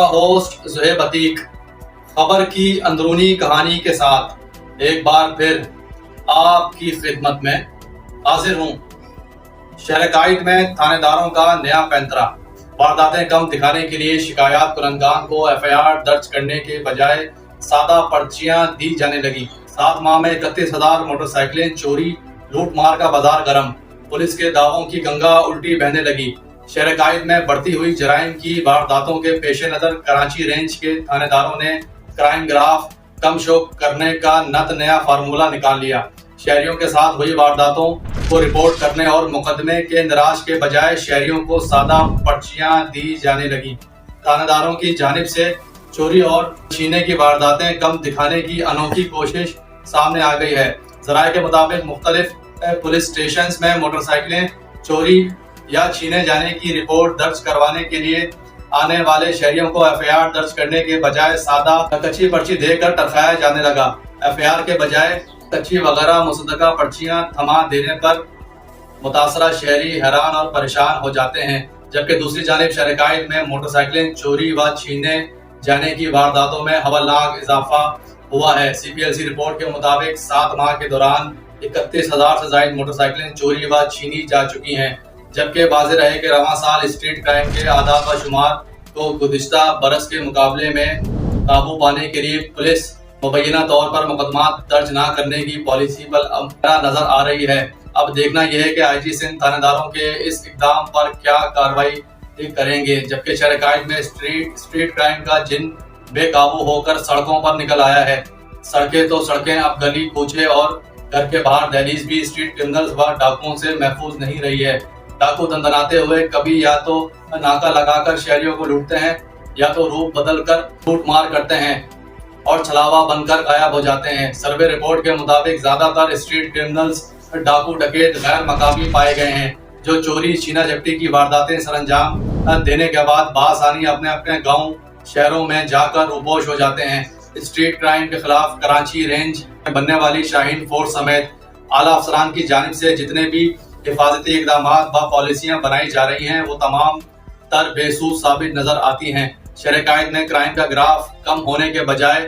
आपका होस्ट ज़ुहैब अतीक खबर की अंदरूनी कहानी के साथ एक बार फिर आपकी खिदमत में हाजिर हूँ। शहर कायद में थानेदारों का नया पैंतरा। वारदातें कम दिखाने के लिए शिकायत कुरंगान को FIR दर्ज करने के बजाय सादा पर्चियां दी जाने लगी। 7 माह में 31,000 मोटरसाइकिलें चोरी, लूटमार का बाजार गर्म। पुलिस के दावों की गंगा उल्टी बहने लगी। शहर कायद में बढ़ती हुई जराइम की वारदातों के पेश नजर कराची रेंज के थानेदारों ने क्राइम ग्राफ कम शो करने का नत नया फार्मूला निकाल लिया। शहरियों के साथ हुई वारदातों को रिपोर्ट करने और मुकदमे के निराश के बजाय शहरियों को सादा पर्चियां दी जाने लगी। थानेदारों की जानिब से चोरी और छीने की वारदातें कम दिखाने की अनोखी कोशिश सामने आ गई है। जराये के मुताबिक मुख्तलिफ पुलिस स्टेशन में मोटरसाइकिलें चोरी या छीने जाने की रिपोर्ट दर्ज करवाने के लिए आने वाले शहरियों को FIR दर्ज करने के बजाय सादा कच्ची पर्ची देकर टरकाया जाने लगा। FIR के बजाय कच्ची वगैरह मुसद्दका पर्चियां थमा देने पर मुतासरा शहरी हैरान और परेशान हो जाते हैं, जबकि दूसरी जानिब शहर कायद में मोटरसाइकिलें चोरी व छीने जाने की वारदातों में हवलनाक इजाफा हुआ है। CPLC रिपोर्ट के मुताबिक 7 माह के दौरान 31,000 से ज्यादा मोटरसाइकिलें चोरी व छीनी जा चुकी हैं, जबकि वाज़ेह रहे कि रवां साल स्ट्रीट क्राइम के आदाद व शुमार को गुज़िश्ता बरस के मुकाबले में काबू पाने के लिए पुलिस मुबैना तौर पर मुकदमा दर्ज न करने की पॉलिसी पर नजर आ रही है। अब देखना यह है कि IG सिंध थानेदारों के इस इकदाम पर क्या कार्रवाई करेंगे, जबकि शहर कायद में स्ट्रीट क्राइम का जिन बेकाबू होकर सड़कों पर निकल आया है। सड़कें तो सड़कें, अब गली कूचे और घर के बाहर दहलीज भी स्ट्रीट क्रिमिनल्स व डाकुओं से महफूज नहीं रही है। डाकू दंदनाते हुए कभी या तो नाका लगाकर शहरियों को लूटते हैं या तो रूप बदल कर लूटमार करते हैं और छलावा बनकर गायब हो जाते हैं। सर्वे रिपोर्ट के मुताबिक ज्यादातर स्ट्रीट क्रिमिनल्स डाकू डकैत गैर मकामी पाए गए हैं, जो चोरी छीना झपटी की वारदातें सरंजाम देने के बाद बासानी अपने अपने गाँव शहरों में जाकर रूपोश हो जाते हैं। स्ट्रीट क्राइम के खिलाफ कराची रेंज में बनने वाली शाहीन फोर्स समेत आला अफसरान की जानिब से जितने भी हिफाजती इकदाम व पॉलिसियां बनाई जा रही हैं, वो तमाम तर बेसूस साबित नजर आती हैं। शहर कायद में क्राइम का ग्राफ कम होने के बजाय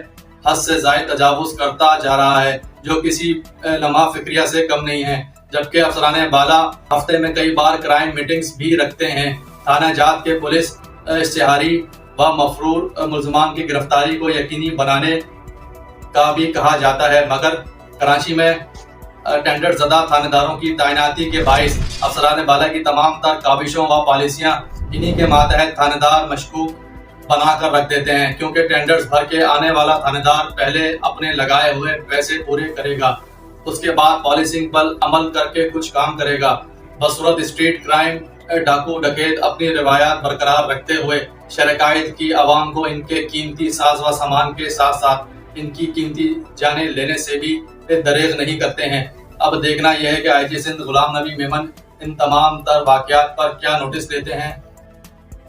हद से ज़ायद तजावुज करता जा रहा है, जो किसी लम्हा फिक्रिया से कम नहीं है। जबकि अफसरान बाला हफ्ते में कई बार क्राइम मीटिंग्स भी रखते हैं। थाना जात के पुलिस इश्तिहारी व मफरूर मुल्ज़मान की गिरफ्तारी को यकीनी बनाने का भी कहा जाता है, मगर कराची में टेंडर ज़दा थानेदारों की तैनाती के बाइस अफसरान बाला की तमाम तर काबिशों व पॉलिसियां इन्हीं के मातहत थानेदार मशकूक बना कर रख देते हैं, क्योंकि टेंडर्स भर के आने वाला थानेदार पहले अपने लगाए हुए पैसे पूरे करेगा, उसके बाद पॉलिसिंग पर अमल करके कुछ काम करेगा। बसूरत स्ट्रीट क्राइम डाकू डकैत अपनी रिवायात बरकरार रखते हुए शहर कायद की आवाम को इनके कीमती साज व सामान के साथ साथ इनकी कीमती जाने लेने से भी दरेग नहीं करते हैं। अब देखना यह है कि IG सिंध गुलाम नबी मेमन इन तमाम तर वाक़यात पर क्या नोटिस लेते हैं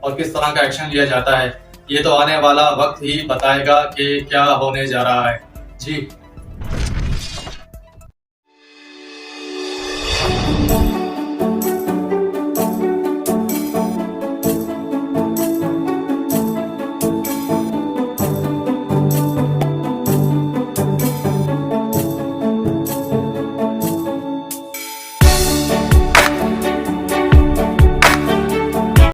और किस तरह का एक्शन लिया जाता है। ये तो आने वाला वक्त ही बताएगा कि क्या होने जा रहा है। जी।